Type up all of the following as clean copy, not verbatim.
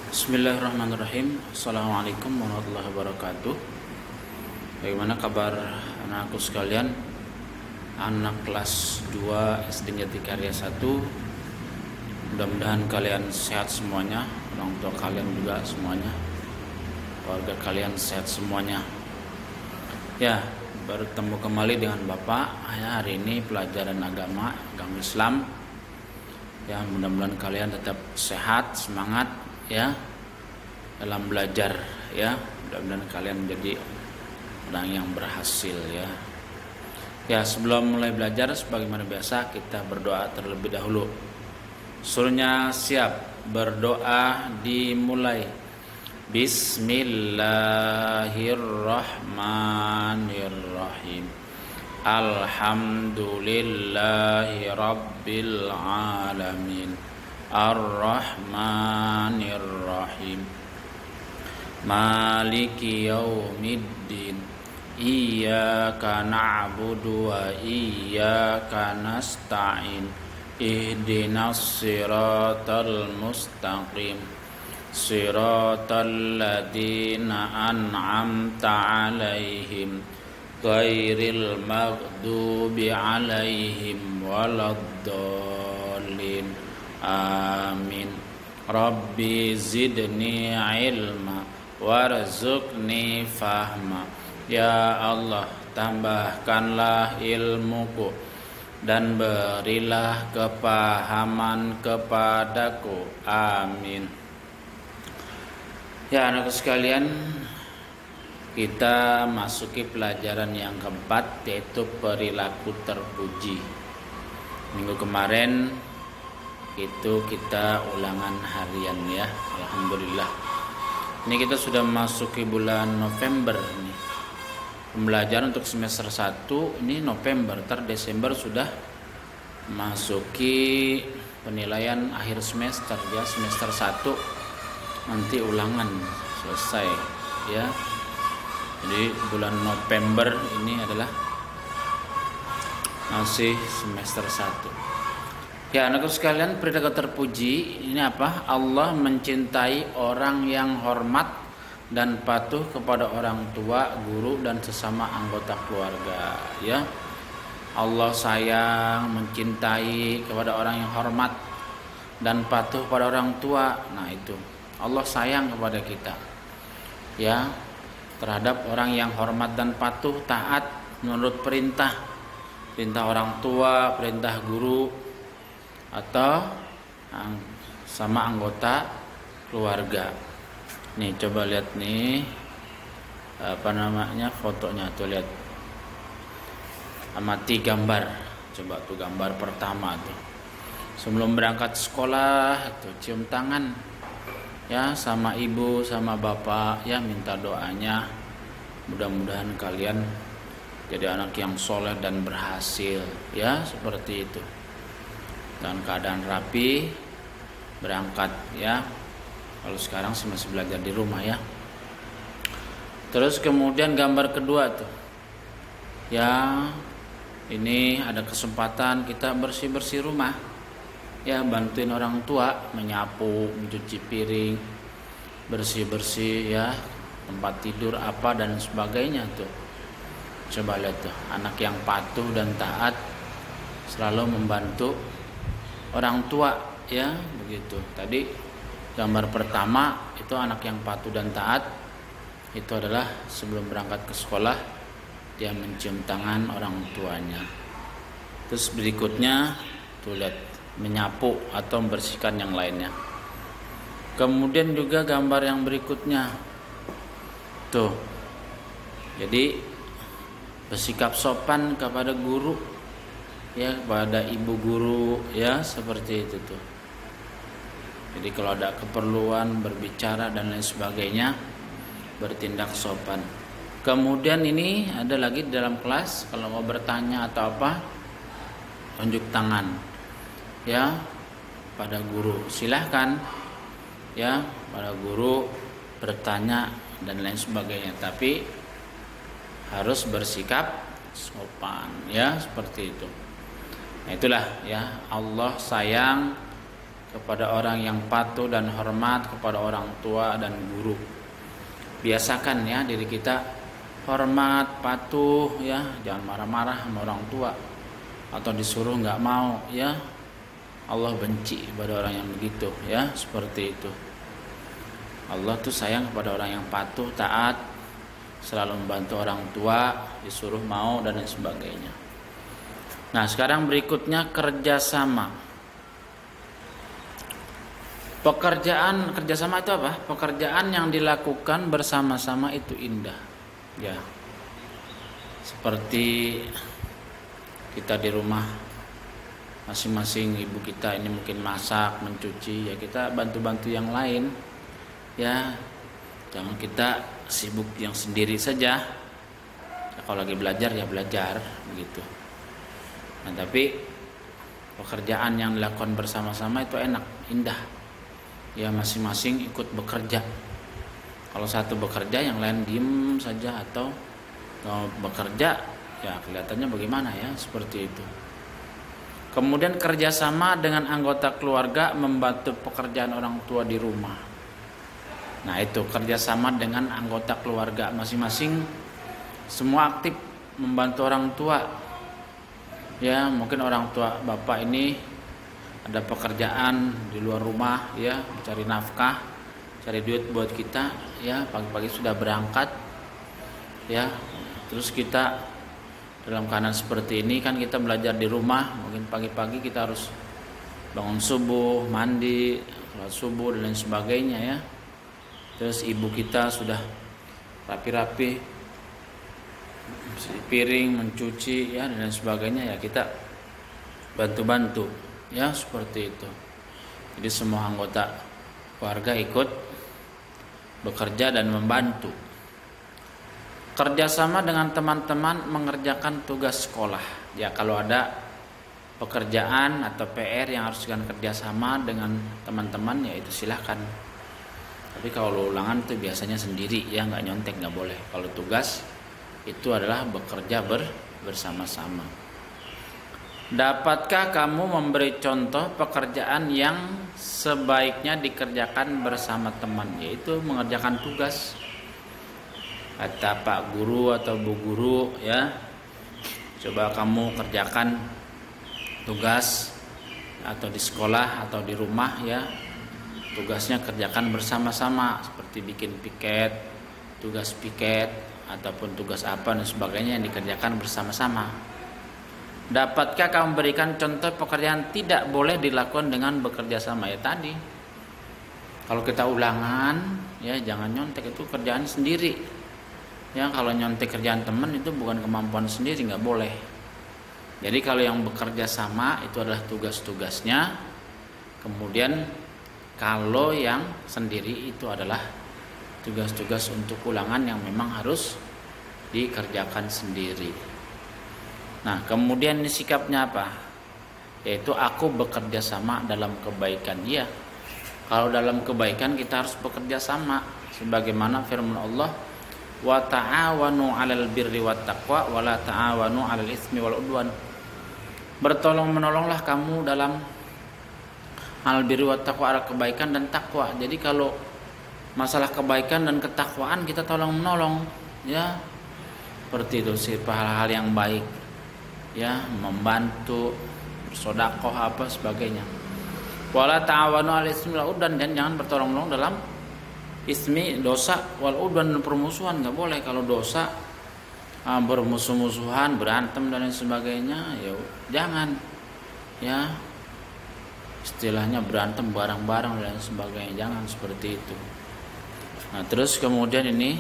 Bismillahirrahmanirrahim. Assalamualaikum warahmatullahi wabarakatuh. Bagaimana kabar anakku sekalian? Anak kelas 2 SD Jatikarya 1. Mudah-mudahan kalian sehat semuanya, orang tua kalian juga semuanya, keluarga kalian sehat semuanya. Ya, bertemu kembali dengan Bapak. Hari ini pelajaran agama Islam. Ya, mudah-mudahan kalian tetap sehat, semangat ya dalam belajar ya. Mudah-mudahan kalian menjadi orang yang berhasil ya. Ya, sebelum mulai belajar sebagaimana biasa kita berdoa terlebih dahulu. Seluruhnya siap, berdoa dimulai. Bismillahirrahmanirrahim. Alhamdulillahi rabbil alamin. Ar-Rahmanir-Rahim. Maliki yaumiddin. Iyyaka na'budu wa iyyaka nasta'in. Ihdinas siratal mustaqim. Siratal ladzina an'amta 'alaihim ghairil maghdubi 'alaihim waladdallin. Amin. Rabbi zidni ilma warzuqni fahma. Ya Allah, tambahkanlah ilmuku dan berilah kepahaman kepadaku. Amin. Ya, anak sekalian, kita masuki pelajaran yang keempat, yaitu perilaku terpuji. Minggu kemarin itu kita ulangan harian ya. Alhamdulillah. Ini kita sudah masuki bulan November nih. Pembelajaran untuk semester 1 ini November, Desember sudah masuki penilaian akhir semester ya. Semester 1 nanti ulangan selesai ya. Jadi bulan November ini adalah masih semester 1. Ya, anakku sekalian, perilaku terpuji ini apa? Allah mencintai orang yang hormat dan patuh kepada orang tua, guru dan sesama anggota keluarga ya. Allah sayang, mencintai kepada orang yang hormat dan patuh pada orang tua. Nah, itu Allah sayang kepada kita ya, terhadap orang yang hormat dan patuh, taat menurut perintah orang tua, perintah guru atau sama anggota keluarga. Nih, coba lihat nih fotonya tuh, lihat amati gambar. Coba tuh gambar pertama tuh, sebelum berangkat sekolah tuh cium tangan ya sama ibu sama bapak ya, minta doanya. Mudah-mudahan kalian jadi anak yang soleh dan berhasil ya, seperti itu. Dan keadaan rapi berangkat ya. Kalau sekarang sih masih belajar di rumah ya. Terus kemudian gambar kedua tuh ya, ini ada kesempatan kita bersih-bersih rumah ya, bantuin orang tua menyapu, mencuci piring, bersih-bersih ya, tempat tidur apa dan sebagainya tuh. Coba lihat tuh, anak yang patuh dan taat selalu membantu orang tua ya, begitu. Tadi gambar pertama itu anak yang patuh dan taat, itu adalah sebelum berangkat ke sekolah dia mencium tangan orang tuanya. Terus berikutnya tuh lihat, menyapu atau membersihkan yang lainnya. Kemudian juga gambar yang berikutnya tuh, jadi bersikap sopan kepada guru ya, kepada ibu guru ya, seperti itu tuh. Jadi kalau ada keperluan berbicara dan lain sebagainya, bertindak sopan. Kemudian ini ada lagi di dalam kelas, kalau mau bertanya atau apa, tunjuk tangan ya pada guru, silahkan ya pada guru bertanya dan lain sebagainya, tapi harus bersikap sopan ya, seperti itu. Nah, itulah ya, Allah sayang kepada orang yang patuh dan hormat kepada orang tua dan guru. Biasakan ya diri kita hormat, patuh ya, jangan marah-marah sama orang tua atau disuruh nggak mau ya. Allah benci pada orang yang begitu ya, seperti itu. Allah tuh sayang kepada orang yang patuh, taat, selalu membantu orang tua, disuruh mau dan lain sebagainya. Nah, sekarang berikutnya kerjasama. Kerjasama itu apa? Pekerjaan yang dilakukan bersama-sama itu indah. Ya. Seperti kita di rumah masing-masing, ibu kita ini mungkin masak, mencuci, ya kita bantu-bantu yang lain. Ya. Jangan kita sibuk yang sendiri saja. Ya, kalau lagi belajar ya belajar begitu. Nah, tapi pekerjaan yang dilakukan bersama-sama itu enak, indah. Ya masing-masing ikut bekerja. Kalau satu bekerja yang lain diem saja atau bekerja ya kelihatannya bagaimana ya, seperti itu. Kemudian kerjasama dengan anggota keluarga membantu pekerjaan orang tua di rumah. Nah itu kerjasama dengan anggota keluarga masing-masing, semua aktif membantu orang tua. Ya mungkin orang tua bapak ini ada pekerjaan di luar rumah ya, mencari nafkah, cari duit buat kita ya, pagi-pagi sudah berangkat ya. Terus kita dalam keadaan seperti ini kan kita belajar di rumah, mungkin pagi-pagi kita harus bangun subuh, mandi, sholat subuh dan lain sebagainya ya. Terus ibu kita sudah rapi-rapi piring, mencuci ya dan lain sebagainya ya, kita bantu-bantu ya, seperti itu. Jadi semua anggota keluarga ikut bekerja dan membantu. Kerjasama dengan teman-teman mengerjakan tugas sekolah. Ya kalau ada pekerjaan atau PR yang harus dengan kerjasama dengan teman-teman ya itu silahkan. Tapi kalau ulangan itu biasanya sendiri ya, nggak nyontek, nggak boleh. Kalau tugas itu adalah bekerja bersama-sama. Dapatkah kamu memberi contoh pekerjaan yang sebaiknya dikerjakan bersama teman, yaitu mengerjakan tugas? Kata Pak Guru atau Bu Guru ya, coba kamu kerjakan tugas atau di sekolah atau di rumah ya, tugasnya kerjakan bersama-sama, seperti bikin piket, tugas piket ataupun tugas apa dan sebagainya yang dikerjakan bersama-sama. Dapatkah kamu berikan contoh pekerjaan tidak boleh dilakukan dengan bekerja sama? Ya tadi, kalau kita ulangan ya jangan nyontek, itu kerjaan sendiri ya. Kalau nyontek kerjaan teman itu bukan kemampuan sendiri, nggak boleh. Jadi kalau yang bekerja sama itu adalah tugas-tugasnya. Kemudian kalau yang sendiri itu adalah tugas-tugas untuk ulangan yang memang harus dikerjakan sendiri. Nah kemudian ini sikapnya apa? Yaitu aku bekerja sama dalam kebaikan. Iya, kalau dalam kebaikan kita harus bekerja sama, sebagaimana firman Allah, wa ta'awanu 'alal birri wat taqwa wa la ta'awanu 'alal itsmi wal udwan. Bertolong menolonglah kamu dalam al birri wat taqwa, ada kebaikan dan takwa. Jadi kalau masalah kebaikan dan ketakwaan kita tolong menolong ya, seperti itu sih, hal-hal yang baik ya, membantu, bersedekah apa sebagainya. Wala ta'awanu 'alal itsmi wal udwan, dan jangan bertolong-menolong dalam ismi, dosa, wal udwan, dan permusuhan. Nggak boleh kalau dosa, bermusuh-musuhan, berantem dan lain sebagainya ya jangan ya, istilahnya berantem bareng-bareng dan lain sebagainya, jangan seperti itu. Nah terus kemudian ini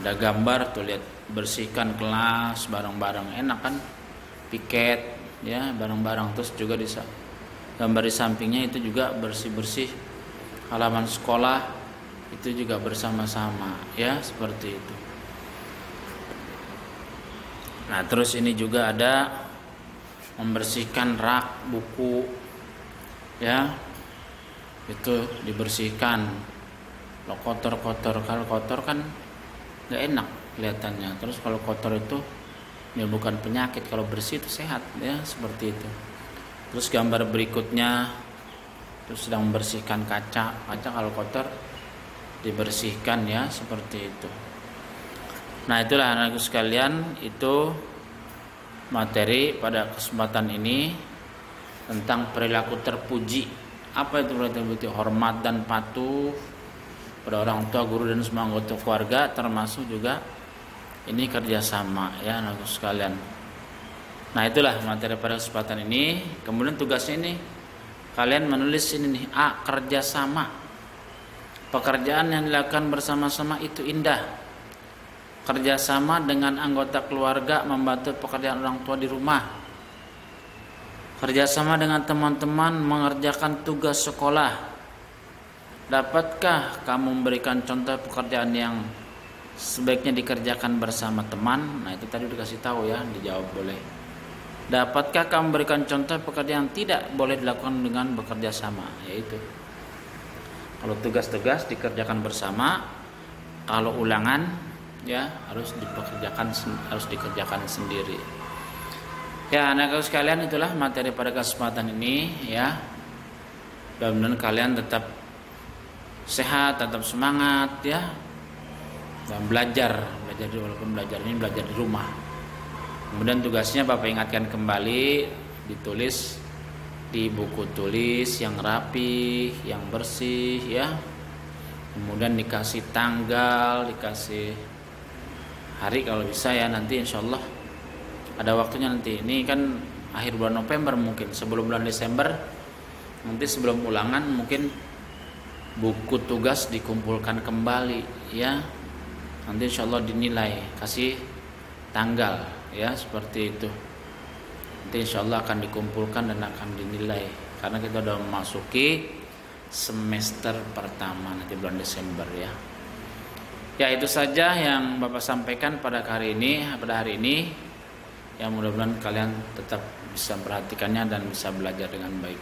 ada gambar tuh, lihat, bersihkan kelas bareng-bareng, enak kan, piket ya bareng-bareng. Terus juga di gambar di sampingnya itu juga bersih-bersih halaman sekolah, itu juga bersama-sama ya, seperti itu. Nah terus ini juga ada membersihkan rak buku ya, itu dibersihkan. Kalau kotor-kotor, kalau kotor kan nggak enak kelihatannya. Terus kalau kotor itu ya bukan penyakit, kalau bersih itu sehat ya, seperti itu. Terus gambar berikutnya terus sedang membersihkan kaca kalau kotor dibersihkan ya, seperti itu. Nah, itulah anakku sekalian, itu materi pada kesempatan ini tentang perilaku terpuji. Apa itu perilaku terpuji? Hormat dan patuh pada orang tua, guru, dan semua anggota keluarga, termasuk juga ini kerjasama ya anakku sekalian. Nah, itulah materi pada kesempatan ini. Kemudian tugasnya ini kalian menulis ini nih, A, kerjasama. Pekerjaan yang dilakukan bersama-sama itu indah. Kerjasama dengan anggota keluarga membantu pekerjaan orang tua di rumah. Kerjasama dengan teman-teman mengerjakan tugas sekolah. Dapatkah kamu memberikan contoh pekerjaan yang sebaiknya dikerjakan bersama teman? Nah, itu tadi dikasih tahu ya, dijawab boleh. Dapatkah kamu memberikan contoh pekerjaan yang tidak boleh dilakukan dengan bekerja sama? Yaitu kalau tugas-tugas dikerjakan bersama, kalau ulangan ya harus dikerjakan sendiri. Ya, anak-anak sekalian, itulah materi pada kesempatan ini ya. Mudah-mudahan kalian tetap sehat, tetap semangat ya, dan belajar walaupun belajar ini belajar di rumah. Kemudian tugasnya Bapak ingatkan kembali, ditulis di buku tulis yang rapi, yang bersih ya. Kemudian dikasih tanggal, dikasih hari kalau bisa ya, nanti insya Allah ada waktunya. Nanti ini kan akhir bulan November, mungkin sebelum bulan Desember, nanti sebelum ulangan mungkin buku tugas dikumpulkan kembali ya. Nanti insya Allah dinilai, kasih tanggal ya, seperti itu. Nanti insya Allah akan dikumpulkan dan akan dinilai, karena kita sudah memasuki semester pertama nanti bulan Desember ya. Ya, itu saja yang Bapak sampaikan pada hari ini. Ya, mudah-mudahan kalian tetap bisa memperhatikannya dan bisa belajar dengan baik.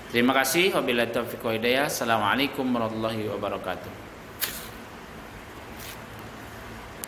Terima kasih. Wabillahi taufiq wal hidayah. Assalamualaikum warahmatullahi wabarakatuh.